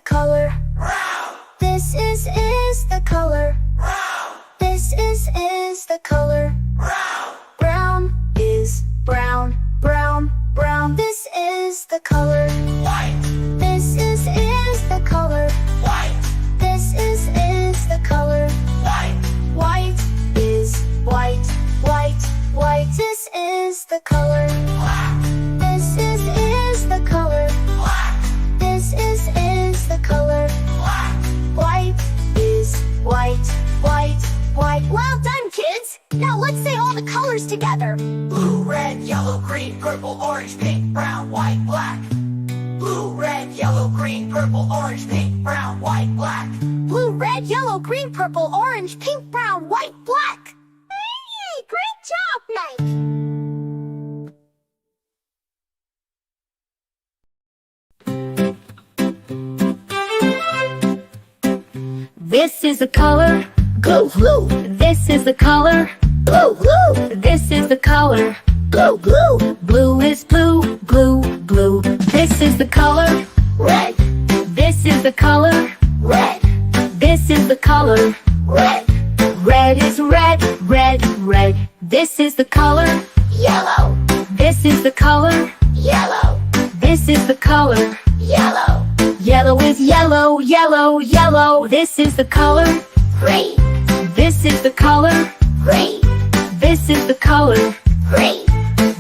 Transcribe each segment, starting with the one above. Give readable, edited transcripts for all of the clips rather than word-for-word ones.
color. This is the color. This is the color. Brown is brown, brown, brown. This is the color. White, This is the color. white, This is the color. white, White is white, white, white. This is the color. black, This is the color. black, This is the color. black. White is white, white, white. Well done, kids! Now let's say all the colors together. Blue, red, yellow, green, purple, orange, pink, brown, white, black. Blue, red, yellow, green, purple, orange, pink, brown, white, black. Blue, red, yellow, green, purple, orange, pink, brown, white, black. Hey, great job, Mike! This is the color. Blue, blue, This is the color. blue, blue, This is the color. blue, blue. Blue is blue, blue, blue. This is the color. Red, This is the color. red, This is the color. red. Red is red, red, red. This is the color. Yellow, This is the color. yellow, This is the color. yellow. Yellow is yellow, yellow, yellow. This is the color. Green, This is the color. green, This is the color. green.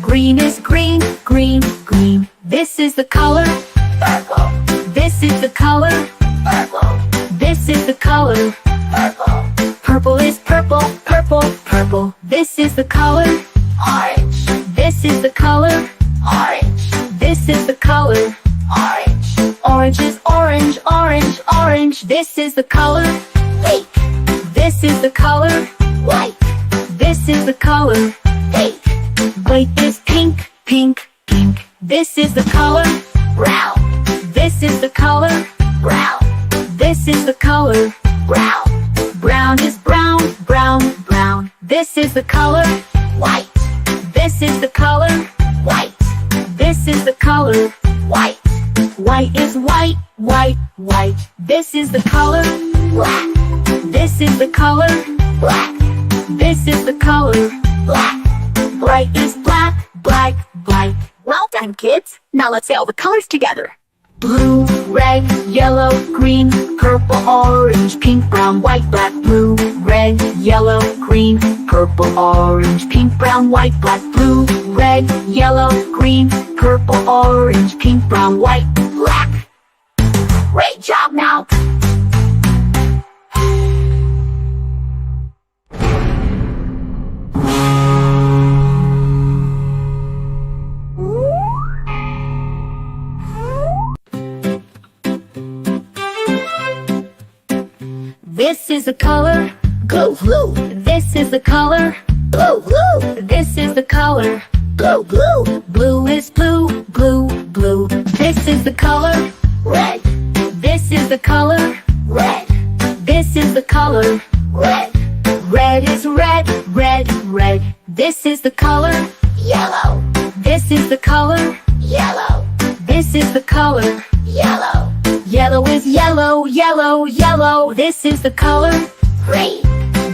Green is green, green, green. This is the color. Purple, This is the color. purple, This is the color. purple. Purple is purple, purple, purple. This is the color. Orange, This is the color. orange, This is the color. orange. Orange is orange, orange, orange. This is the color. Pink, This is the color. white, This is the color. pink. White is pink, pink, pink. This is the color. Brown, This is the color. brown, This is the color. brown. Brown is brown, brown, brown. This is the color. White, This is the color. white, This is the color. white. White is white, white, white. This is the color. Black, This is the color. black, This is the color. black. Bright is black, black, black. Well done, kids. Now let's say all the colors together. Blue, red, yellow, green, purple, orange, pink, brown, white, black. Blue, red, yellow, green, purple, orange, pink, brown, white, black. Blue, red, yellow, green, purple, orange, pink, brown, white, black. Great job now. This is the color. Blue, blue, This is the color. blue, blue, This is the color. blue, blue. Blue is blue, blue, blue. This is the color. Red, This is the color. red, This is the color. red. Red is red, red, red. This is the color. Yellow, This is the color. yellow, This is the color. yellow. Yellow is yellow, yellow, yellow. This is the color. Green,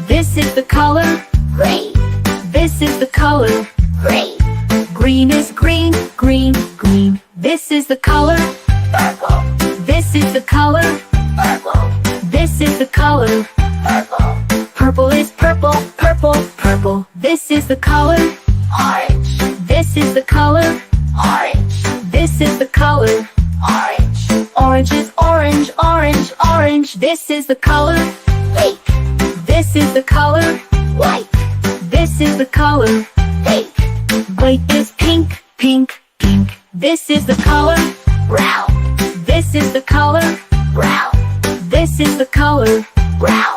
This is the color. green, This is the color. green. Green is green, green, green. This is the color. Purple, This is the color. purple, This is the color. purple. Purple is purple, purple, purple. This is the color. Orange, This is the color. orange, This is the color. orange. Orange is orange, orange, orange. This is the color. Pink, This is the color. white, This is the color. pink. White is pink, pink, pink. This is the color. Brown, This is the color. brown, This is the color. brown.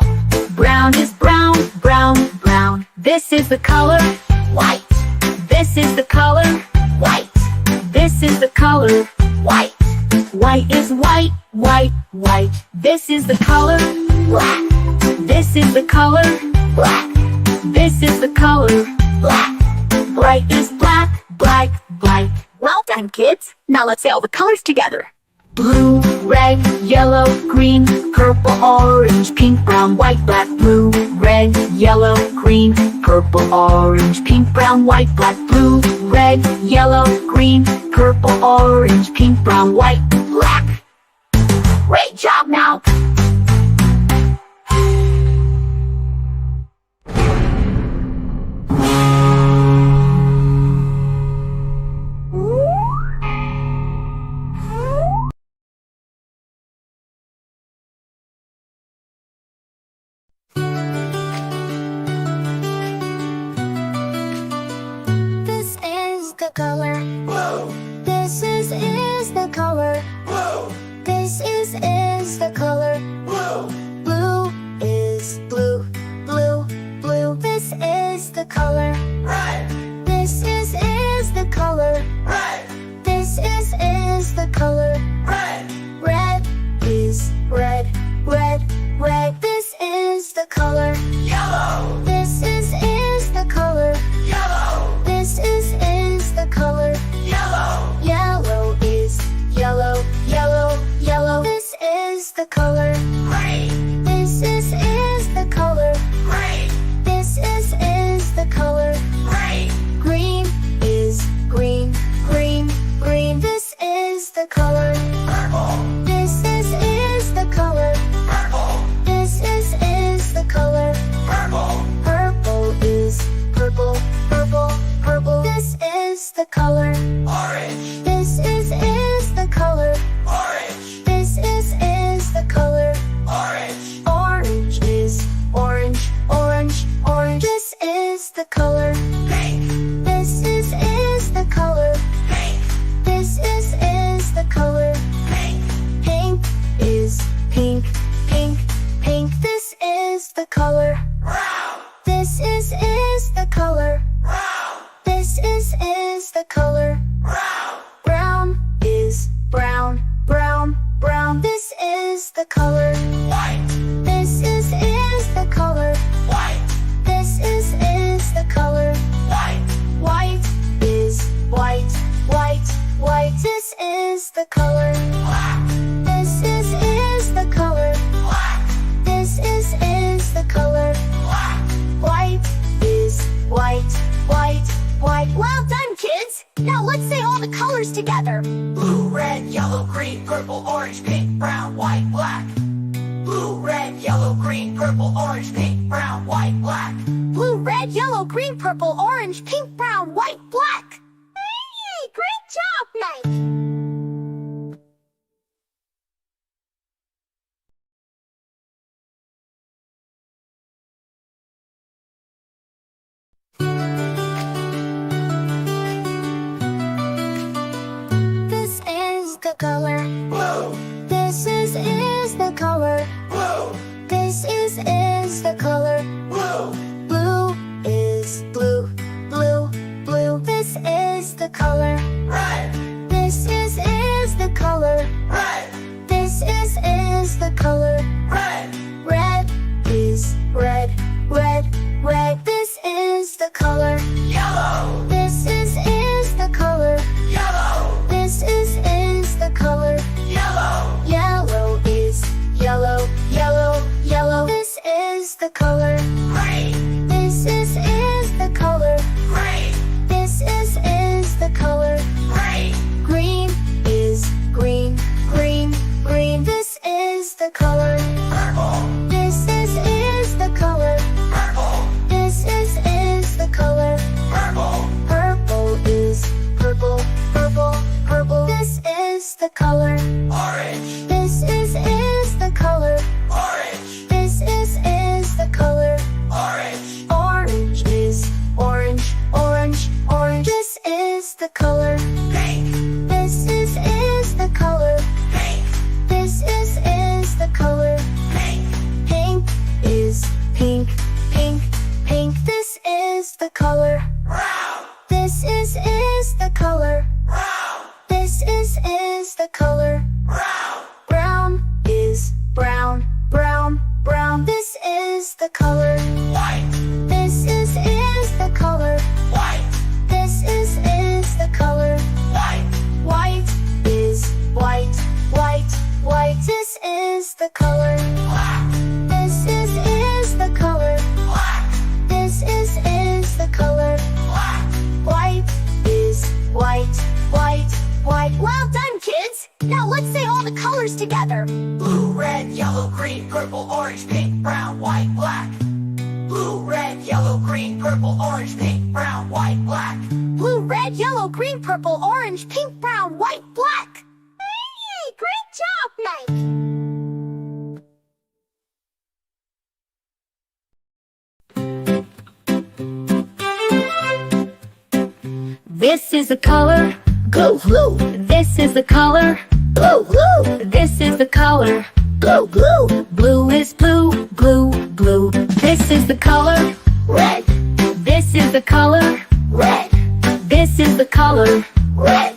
Brown is brown, brown, brown. This is the color. White, This is the color. white, This is the color. white. White is white, white, white. This is the color. Black, This is the color. black, This is the color. black. Bright is black, black, black. Well done, kids. Now let's say all the colors together. Blue, red, yellow, green, purple, orange, pink, brown, white, black. Blue, red, yellow, green, purple, orange, pink, brown, white, black. Blue, red, yellow, green, purple, orange, pink, brown, white, black. Great job now! This is the color. Blue, This is the color. blue, This is the color. blue, Blue is blue, blue, blue. This is the color. red, This is the color. red, This is the color. red, Red is red, red, red. This is the color. yellow, This is the color. yellow, This is the color. yellow, Yellow is yellow, yellow, yellow. This is the color. green, This is the color. green, This is the color. green, Green is green, green, green. This is the color. purple, This is the color. purple, This is the color. purple, Purple is purple, purple, purple. This is the color. orange, This is the color. orange, This is the color. orange, Orange is orange, orange, orange. This is the color. pink, This is the color. pink, This is the color. pink, Pink is pink, pink, pink. This is the color. brown, This is the color. brown, This is the color. brown, Brown is brown, brown, brown. This is the color. white, This is the color. white, This is the color. white, White is white, white, white. This is the color. black, This is the color. black, This is the color. black, White is white, white, white. Well done, kids! Now let's say all the colors together. blue, red, yellow, green, purple, orange, pink, brown, white, black. Blue, red, yellow, green, purple, orange, pink, brown, white, black. Blue, red, yellow, green, purple, orange, pink, brown, white, black. Hey, great job, Mike! This is the color. Blue, This is the color. blue, This is the color. blue, Blue is blue, blue, blue. This is the color. red, This is the color. red, This is the color. red, Red is red, red, red. This is the color. yellow, This is the color. yellow, This is the color. yellow, Yellow is yellow, yellow, yellow. This is the color. green, This is the color. green, This is the color. green, Green is green, green, green. This is the color. the color. black, This is the color. black, This is the color. black, White is white, white, white. Well done, kids! Now let's say all the colors together. blue, red, yellow, green, purple, orange, pink, brown, white, black. Blue, red, yellow, green, purple, orange, pink, brown, white, black. Blue, red, yellow, green, purple, orange, pink, brown, white, black. Hey, great job, Mike! This is the color, Blue, blue, this is the color, blue, blue, this is the color. blue, blue. Blue is blue, blue, blue. This is the color, Red, this is the color, red, this is the color. red,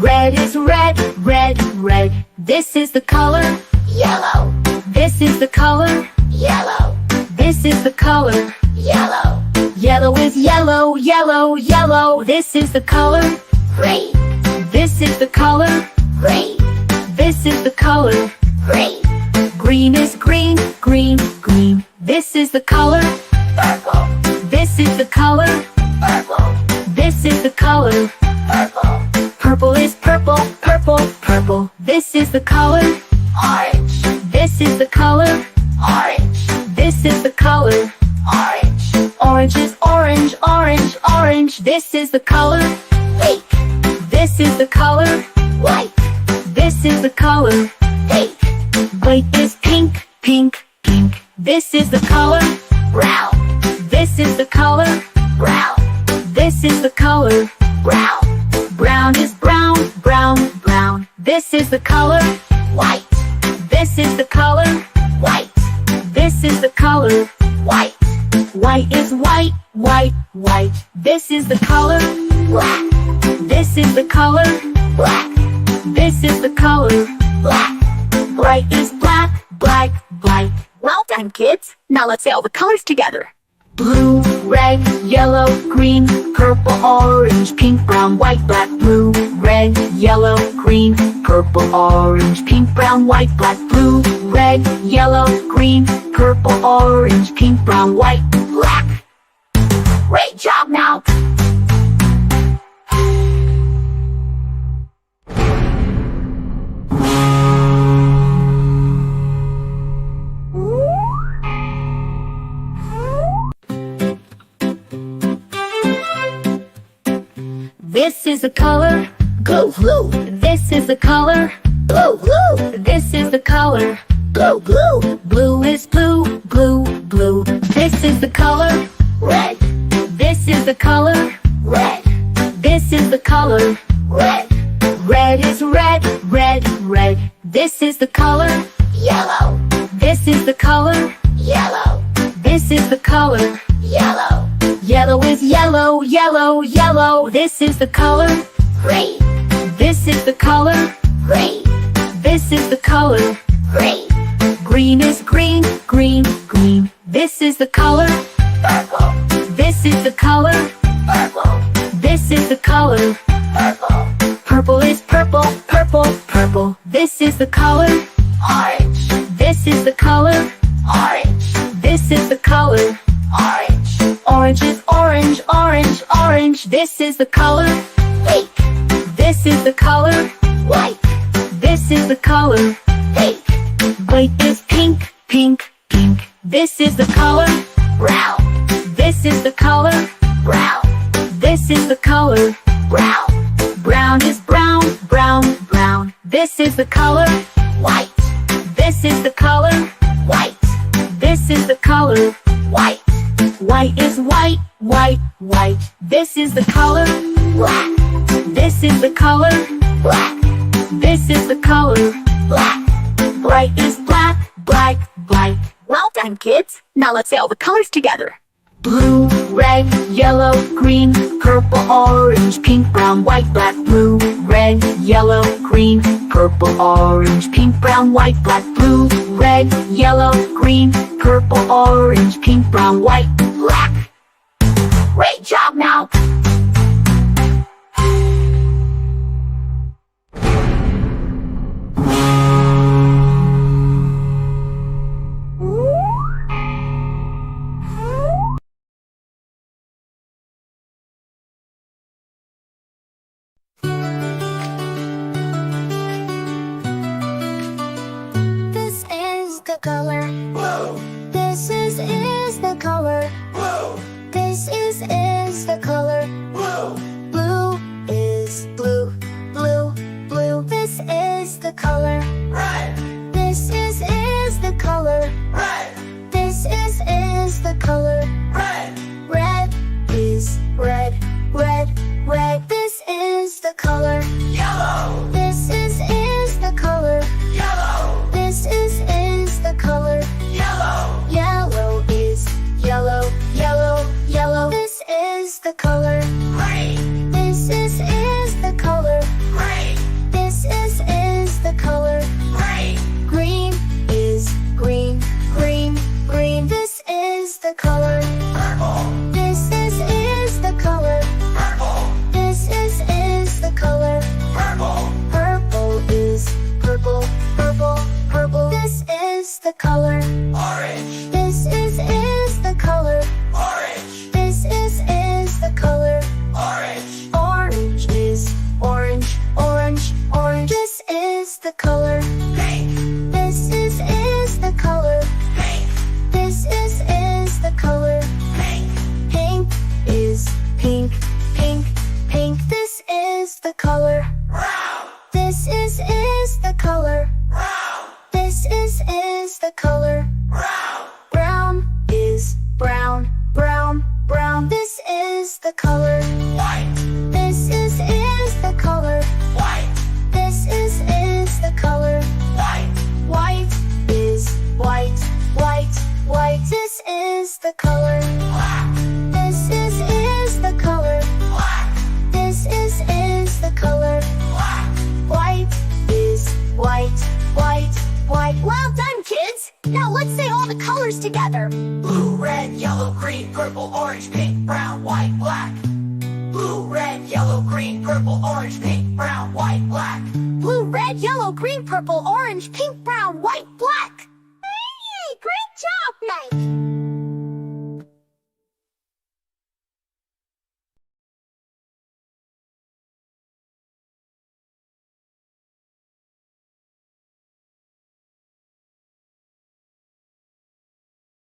Red is red, red, red. This is the color, yellow, this is the color, yellow, this is the color. yellow, Yellow is yellow, yellow, yellow. This is the color, green, this is the color, green, this is the color. green, Green is green, green, green. This is the color, purple, this is the color, purple, this is the color. purple, Purple is purple, purple, purple. This is the color, orange, this is the color, orange, this is the color. orange, Orange is orange, orange, orange. This is the color, pink, this is the color, white, this is the color. pink, White is pink, pink, pink. This is the color, brown, this is the color, brown, this is the color. brown, Brown is brown, brown, brown. This is the color, white, this is the color, white, this is the color. white, White is white, white, white. This is the color, black, this is the color, black, this is the color. black. Bright is black, black, black. Well done, kids. Now let's say all the colors together. Blue, red, yellow, green, purple, orange, pink, brown, white, black. Blue, red, yellow, green, purple, orange, pink, brown, white, black. Blue, red, yellow, green, purple, orange, pink, brown, white, black. Great job, now. This is the color, Blue, blue, this is the color, blue, blue, this is the color. blue, blue, Blue is blue, blue, blue. This is the color, red, this is the color, red, this is the color. red, Red is red, red, red. This is the color, yellow, this is the color, yellow, this is the color. yellow, Yellow is yellow, yellow, yellow. This is the color, green, this is the color, green, this is the color. green, Green is green, green, green. This is the color, purple, this is the color, purple, this is the color. purple, Purple is purple, purple, purple. This is the color, orange, this is the color, orange, this is the color. orange, Orange is orange, orange, orange. This is the color, pink, this is the color, white, this is the color. pink, White is pink, pink, pink. This is the color, brown, this is the color, brown, this is the color. brown, Brown is brown, brown, brown. This is the color, white, this is the color, white, this is the color. white, White is white, white, white. This is the color, black, this is the color, black, this is the color. black. Bright is black, black, black. Well done, kids. Now let's say all the colors together. Blue, red, yellow, green, purple, orange, pink, brown, white, black. Blue, red, yellow, green, purple, orange, pink, brown, white, black. Blue, red, yellow, green, purple, orange, pink, brown, white, black. Great job, now. the color. blue, This is the color. blue, This is the color. blue, Blue is blue, blue, blue. This is the color. red, This is the color. red, This is the color. red, Red is red, red, red. This is the color. yellow, This is the color. yellow, This is the color. yellow, Yellow is yellow, yellow, yellow. This is the color. green, This is the color. green, This is the color. green, Green is green, green, green. This is the color. purple, This is the color. purple, This is the color. purple, Purple is purple, purple, purple. This is the color. orange, This is the color. orange, This is the color. orange, Orange is orange, orange, orange. This is the color. pink, This is the color. pink, This is the color. pink, Pink is pink, pink, pink. This is the color. brown, This is the color. brown, This is the color. brown, Brown is brown, brown, brown. This is the color. white, This is the color. white, This is the color. white, White is white, white, white. This is the color. black, This is the color. black, This is the color. black, White is white, white, white. Well done, kids! Now let's say all the colors together. blue, red, yellow, green, purple, orange, pink, brown, white, black. Blue, red, yellow, green, purple, orange, pink, brown, white, black. Blue, red, yellow, green, purple, orange, pink, brown, white, black. Hey, great job, Mike!